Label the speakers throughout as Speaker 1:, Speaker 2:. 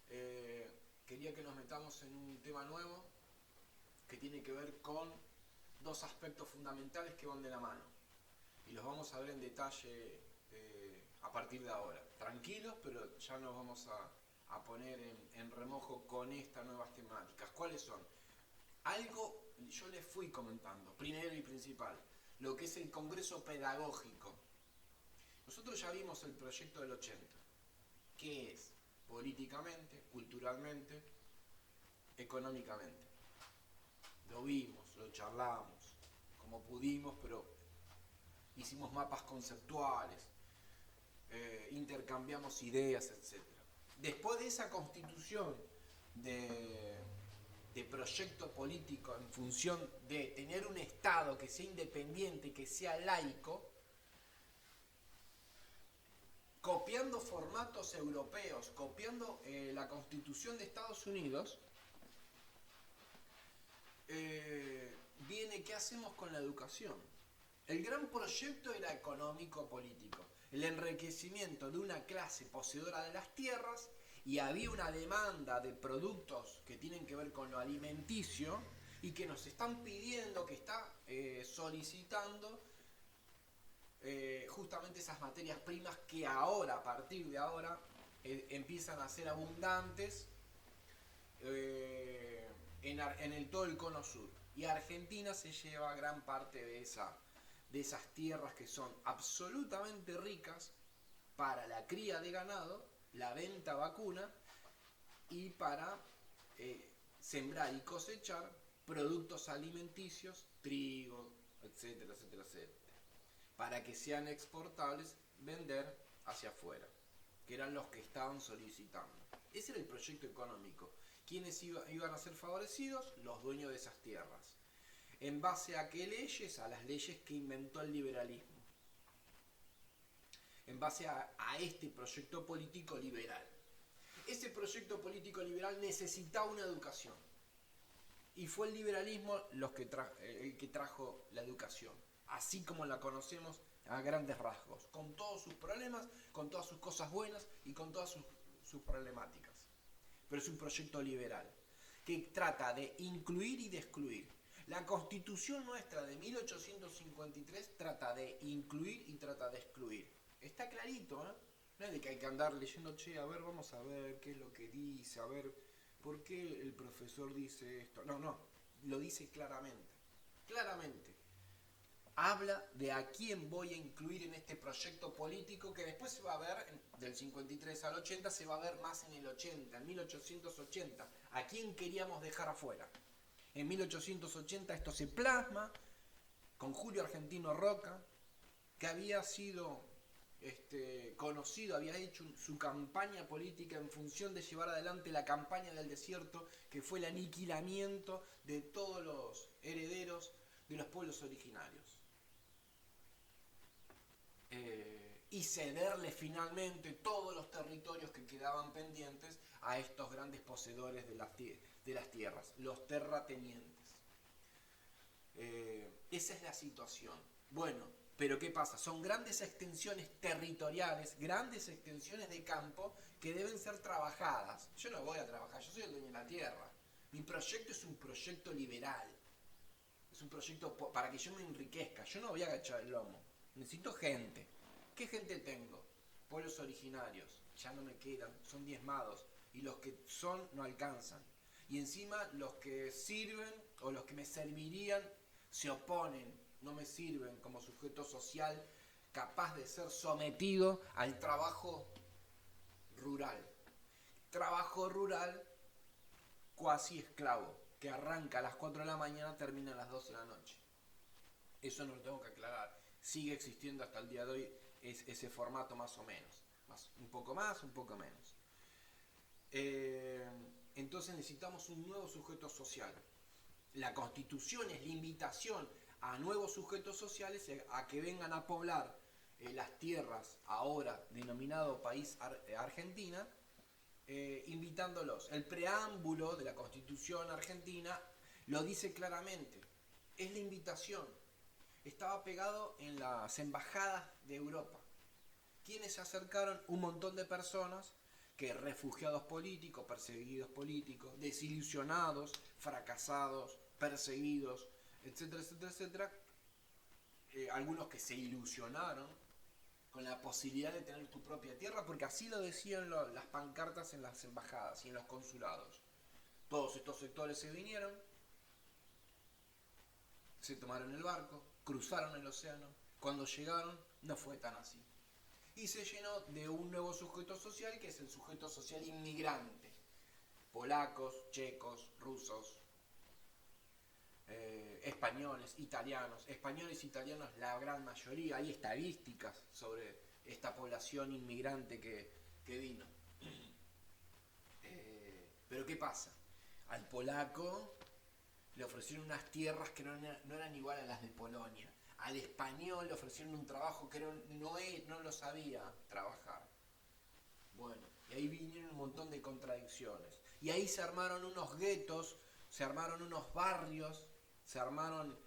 Speaker 1: quería que nos metamos en un tema nuevo que tiene que ver con dos aspectos fundamentales que van de la mano. Y los vamos a ver en detalle a partir de ahora. Tranquilos, pero ya nos vamos a poner en remojo con estas nuevas temáticas. ¿Cuáles son? Algo yo les fui comentando, primero y principal, lo que es el Congreso Pedagógico. Nosotros ya vimos el proyecto del 80. ¿Qué es? Políticamente, culturalmente, económicamente. Lo vimos, lo charlamos, como pudimos, pero hicimos mapas conceptuales, intercambiamos ideas, etcétera. Después de esa constitución de, de proyecto político en función de tener un Estado que sea independiente, que sea laico, copiando formatos europeos, copiando la Constitución de Estados Unidos, viene qué hacemos con la educación. El gran proyecto era económico-político, el enriquecimiento de una clase poseedora de las tierras, y había una demanda de productos que tienen que ver con lo alimenticio y que nos están pidiendo, que está solicitando justamente esas materias primas que ahora, a partir de ahora, empiezan a ser abundantes en todo el cono sur. Y Argentina se lleva gran parte de esas tierras que son absolutamente ricas para la cría de ganado, la venta vacuna y para sembrar y cosechar productos alimenticios, trigo, etcétera, etcétera, etcétera, para que sean exportables, vender hacia afuera, que eran los que estaban solicitando. Ese era el proyecto económico. ¿Quiénes iban a ser favorecidos? Los dueños de esas tierras. ¿En base a qué leyes? A las leyes que inventó el liberalismo. En base a este proyecto político liberal. Ese proyecto político liberal necesitaba una educación. Y fue el liberalismo el que trajo la educación, así como la conocemos a grandes rasgos, con todos sus problemas, con todas sus cosas buenas y con todas sus problemáticas. Pero es un proyecto liberal que trata de incluir y de excluir. La Constitución nuestra de 1853 trata de incluir y trata de excluir. Está clarito, ¿eh? No es de que hay que andar leyendo, che, a ver, vamos a ver qué es lo que dice, a ver, ¿por qué el profesor dice esto? No, no, lo dice claramente. Claramente. Habla de a quién voy a incluir en este proyecto político que después se va a ver, del 53 al 80, se va a ver más en el 80, en 1880. ¿A quién queríamos dejar afuera? En 1880 esto se plasma con Julio Argentino Roca, que había sido conocido, había hecho su campaña política en función de llevar adelante la campaña del desierto, que fue el aniquilamiento de todos los herederos de los pueblos originarios. Y cederle finalmente todos los territorios que quedaban pendientes a estos grandes poseedores de las tierras, los terratenientes. Esa es la situación. Bueno, pero ¿qué pasa? Son grandes extensiones territoriales, grandes extensiones de campo que deben ser trabajadas. Yo no voy a trabajar, yo soy el dueño de la tierra. Mi proyecto es un proyecto liberal. Es un proyecto para que yo me enriquezca. Yo no voy a agachar el lomo. Necesito gente. ¿Qué gente tengo? Pueblos originarios. Ya no me quedan. Son diezmados. Y los que son no alcanzan. Y encima los que sirven o los que me servirían se oponen. No me sirven como sujeto social capaz de ser sometido al trabajo rural. Trabajo rural cuasi esclavo, que arranca a las 4 de la mañana, termina a las 12 de la noche. Eso no lo tengo que aclarar. Sigue existiendo hasta el día de hoy ese formato más o menos. Un poco más, un poco menos. Entonces necesitamos un nuevo sujeto social. La Constitución es la invitación a nuevos sujetos sociales a que vengan a poblar las tierras ahora denominado país Argentina, invitándolos. El preámbulo de la Constitución argentina lo dice claramente. Es la invitación. Estaba pegado en las embajadas de Europa. ¿Quiénes se acercaron? Un montón de personas que refugiados políticos, perseguidos políticos, desilusionados, fracasados, perseguidos, etcétera, etcétera, etcétera. Algunos que se ilusionaron con la posibilidad de tener tu propia tierra, porque así lo decían las pancartas en las embajadas y en los consulados. Todos estos sectores se vinieron, se tomaron el barco, cruzaron el océano. Cuando llegaron no fue tan así. Y se llenó de un nuevo sujeto social, que es el sujeto social inmigrante. Polacos, checos, rusos, españoles, italianos. Españoles, italianos, la gran mayoría. Hay estadísticas sobre esta población inmigrante que vino. Pero ¿qué pasa? Al polaco le ofrecieron unas tierras que no eran igual a las de Polonia. Al español le ofrecieron un trabajo que no lo sabía trabajar. Bueno, y ahí vinieron un montón de contradicciones. Y ahí se armaron unos guetos, se armaron unos barrios, se armaron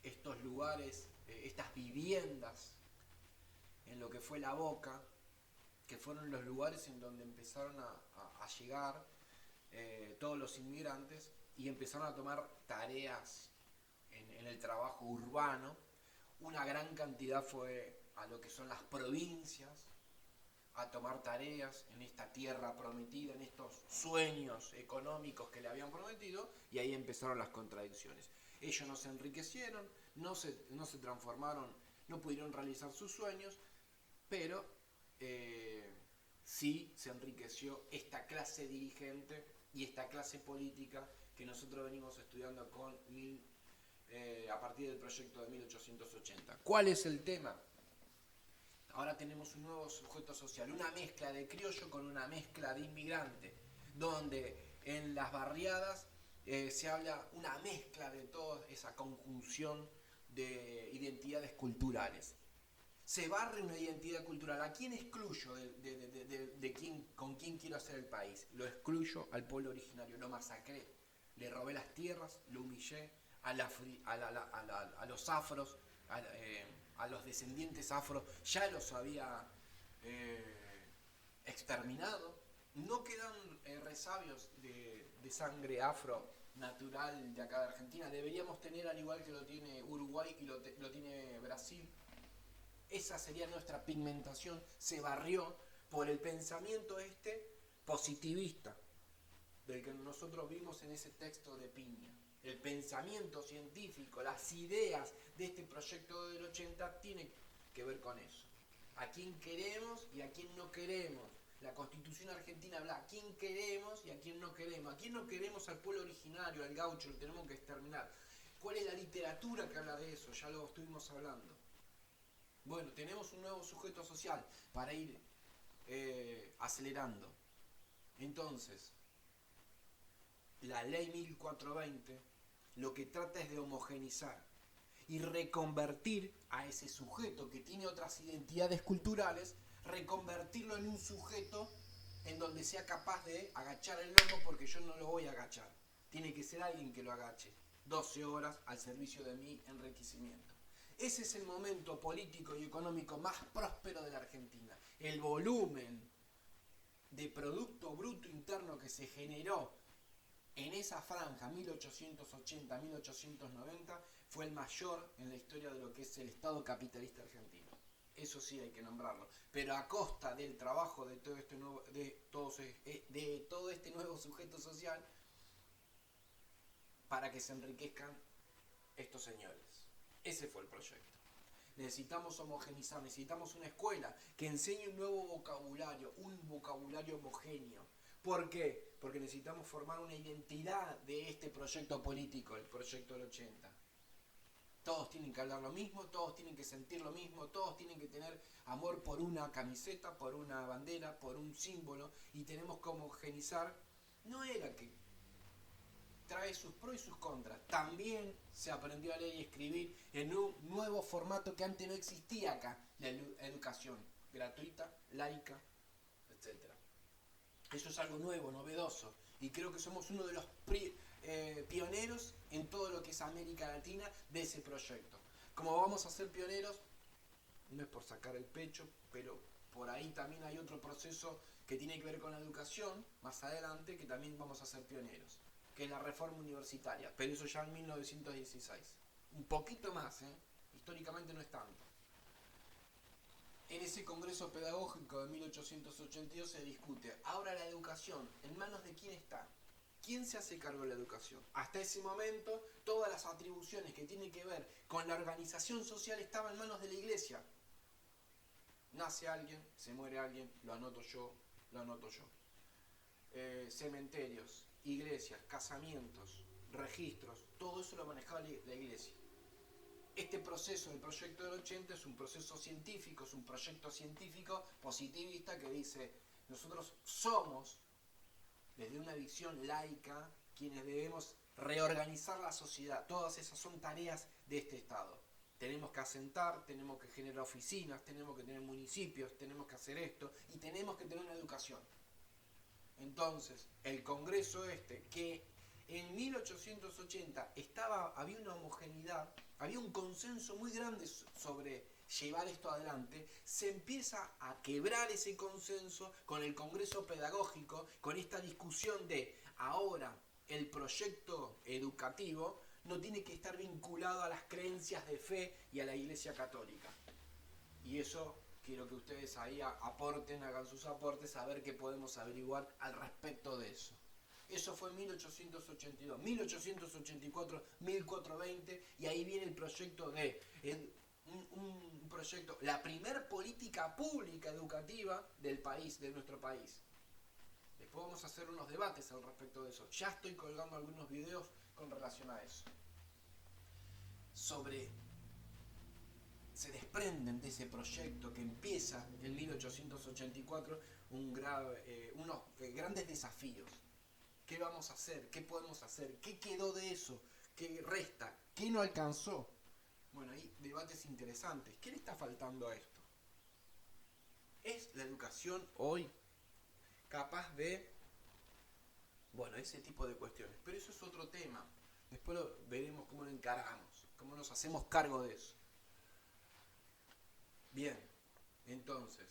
Speaker 1: estos lugares, estas viviendas, en lo que fue La Boca, que fueron los lugares en donde empezaron a llegar todos los inmigrantes y empezaron a tomar tareas en el trabajo urbano. Una gran cantidad fue a lo que son las provincias, a tomar tareas en esta tierra prometida, en estos sueños económicos que le habían prometido, y ahí empezaron las contradicciones. Ellos no se enriquecieron, no se transformaron, no pudieron realizar sus sueños, pero sí se enriqueció esta clase dirigente y esta clase política que nosotros venimos estudiando a partir del proyecto de 1880. ¿Cuál es el tema? Ahora tenemos un nuevo sujeto social, una mezcla de criollo con una mezcla de inmigrante, donde en las barriadas se habla una mezcla de toda esa conjunción de identidades culturales. Se barre una identidad cultural. ¿A quién excluyo con quién quiero hacer el país? Lo excluyo al pueblo originario, lo masacré, le robé las tierras, lo humillé a los afros, a los descendientes afros, ya los había exterminado. No quedan resabios de sangre afro natural de acá de Argentina. Deberíamos tener, al igual que lo tiene Uruguay y lo tiene Brasil. Esa sería nuestra pigmentación. Se barrió por el pensamiento positivista del que nosotros vimos en ese texto de Piña. El pensamiento científico, las ideas de este proyecto del 80 tienen que ver con eso. A quién queremos y a quién no queremos. La Constitución argentina habla a quién queremos y a quién no queremos. A quién no queremos, al pueblo originario, al gaucho, lo tenemos que exterminar. ¿Cuál es la literatura que habla de eso? Ya lo estuvimos hablando. Bueno, tenemos un nuevo sujeto social para ir acelerando. Entonces, la ley 1420 lo que trata es de homogeneizar y reconvertir a ese sujeto que tiene otras identidades culturales, reconvertirlo en un sujeto en donde sea capaz de agachar el lomo, porque yo no lo voy a agachar. Tiene que ser alguien que lo agache 12 horas al servicio de mi enriquecimiento. Ese es el momento político y económico más próspero de la Argentina. El volumen de Producto Bruto Interno que se generó en esa franja 1880-1890 fue el mayor en la historia de lo que es el Estado capitalista argentino. Eso sí hay que nombrarlo. Pero a costa del trabajo de todo este nuevo sujeto social, para que se enriquezcan estos señores. Ese fue el proyecto. Necesitamos homogeneizar, necesitamos una escuela que enseñe un nuevo vocabulario, un vocabulario homogéneo. ¿Por qué? Porque necesitamos formar una identidad de este proyecto político, el proyecto del 80. Todos tienen que hablar lo mismo, todos tienen que sentir lo mismo, todos tienen que tener amor por una camiseta, por una bandera, por un símbolo, y tenemos que homogeneizar. No era que trae sus pros y sus contras. También se aprendió a leer y escribir en un nuevo formato que antes no existía acá, la educación gratuita, laica, etc. Eso es algo nuevo, novedoso, y creo que somos uno de los pioneros en todo lo que es América Latina de ese proyecto. Como vamos a ser pioneros, no es por sacar el pecho, pero por ahí también hay otro proceso que tiene que ver con la educación, más adelante, que también vamos a ser pioneros, que es la reforma universitaria, pero eso ya en 1916. Un poquito más, históricamente no es tanto. En ese Congreso Pedagógico de 1882 se discute, ahora la educación, ¿en manos de quién está? ¿Quién se hace cargo de la educación? Hasta ese momento, todas las atribuciones que tienen que ver con la organización social estaban en manos de la Iglesia. Nace alguien, se muere alguien, lo anoto yo. Cementerios, iglesias, casamientos, registros, todo eso lo manejaba la Iglesia. Este proceso, el proyecto del 80, es un proceso científico, es un proyecto científico positivista que dice, nosotros somos, desde una visión laica, quienes debemos reorganizar la sociedad. Todas esas son tareas de este Estado. Tenemos que asentar, tenemos que generar oficinas, tenemos que tener municipios, tenemos que hacer esto y tenemos que tener una educación. Entonces, el Congreso que en 1880 había una homogeneidad, había un consenso muy grande sobre llevar esto adelante, se empieza a quebrar ese consenso con el Congreso Pedagógico, con esta discusión de ahora el proyecto educativo no tiene que estar vinculado a las creencias de fe y a la Iglesia Católica. Y eso quiero que ustedes ahí aporten, hagan sus aportes, a ver qué podemos averiguar al respecto de eso. Eso fue en 1882, 1884, 1420, y ahí viene el proyecto un proyecto, la primer política pública educativa del país, de nuestro país. Después vamos a hacer unos debates al respecto de eso. Ya estoy colgando algunos videos con relación a eso. Se desprenden de ese proyecto que empieza en 1884 unos grandes desafíos. ¿Qué vamos a hacer? ¿Qué podemos hacer? ¿Qué quedó de eso? ¿Qué resta? ¿Qué no alcanzó? Bueno, hay debates interesantes. ¿Qué le está faltando a esto? ¿Es la educación hoy capaz de... Bueno, ese tipo de cuestiones. Pero eso es otro tema. Después veremos cómo lo encaramos, cómo nos hacemos cargo de eso. Bien, entonces,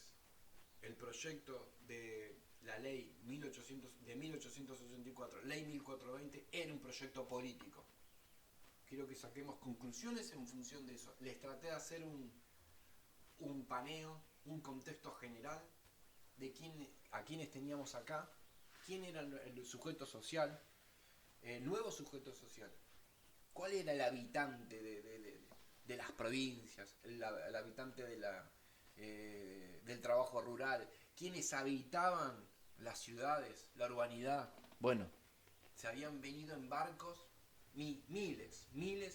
Speaker 1: el proyecto de la ley de 1884, ley 1420, era un proyecto político. Quiero que saquemos conclusiones en función de eso. Les traté de hacer un paneo, un contexto general de a quiénes teníamos acá, quién era el sujeto social, el nuevo sujeto social, cuál era el habitante de las provincias, el habitante del trabajo rural, quiénes habitaban las ciudades, la urbanidad. Bueno, se habían venido en barcos miles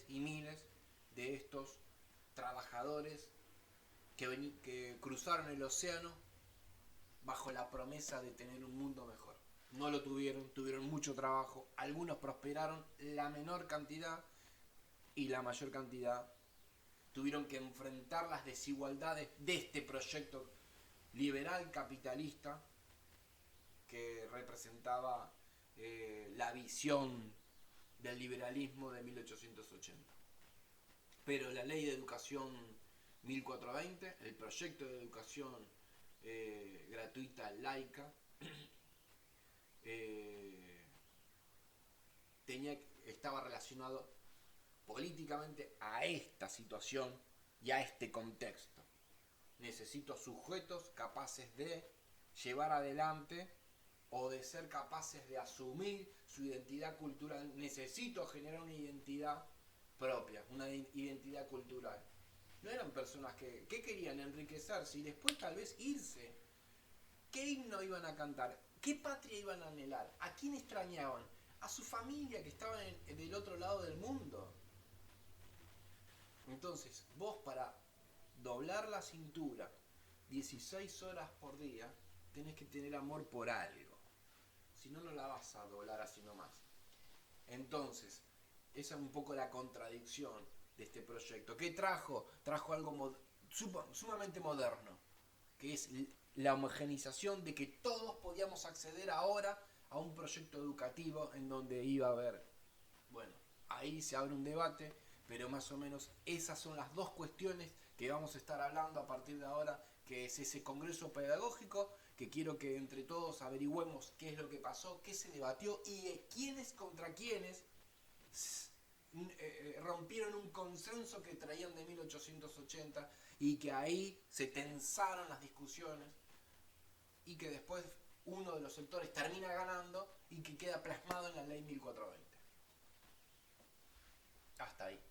Speaker 1: y miles de estos trabajadores que cruzaron el océano bajo la promesa de tener un mundo mejor. No lo tuvieron mucho trabajo, algunos prosperaron, la menor cantidad y la mayor cantidad tuvieron que enfrentar las desigualdades de este proyecto liberal capitalista que representaba la visión del liberalismo de 1880. Pero la ley de educación 1420, el proyecto de educación gratuita, laica, estaba relacionado políticamente a esta situación y a este contexto. Necesito sujetos capaces de llevar adelante o de ser capaces de asumir su identidad cultural. Necesito generar una identidad propia, una identidad cultural. No eran personas que querían enriquecerse y después tal vez irse. ¿Qué himno iban a cantar? ¿Qué patria iban a anhelar? ¿A quién extrañaban? A su familia que estaba del otro lado del mundo. Entonces, vos para doblar la cintura 16 horas por día, tenés que tener amor por algo. Si no, no la vas a doblar así nomás. Entonces, esa es un poco la contradicción de este proyecto. ¿Qué trajo? Trajo algo sumamente moderno, que es la homogeneización de que todos podíamos acceder ahora a un proyecto educativo en donde iba a haber, bueno, ahí se abre un debate, pero más o menos esas son las dos cuestiones que vamos a estar hablando a partir de ahora que es ese congreso pedagógico, que quiero que entre todos averigüemos qué es lo que pasó, qué se debatió y quiénes contra quiénes rompieron un consenso que traían de 1880 y que ahí se tensaron las discusiones y que después uno de los sectores termina ganando y que queda plasmado en la ley 1420. Hasta ahí.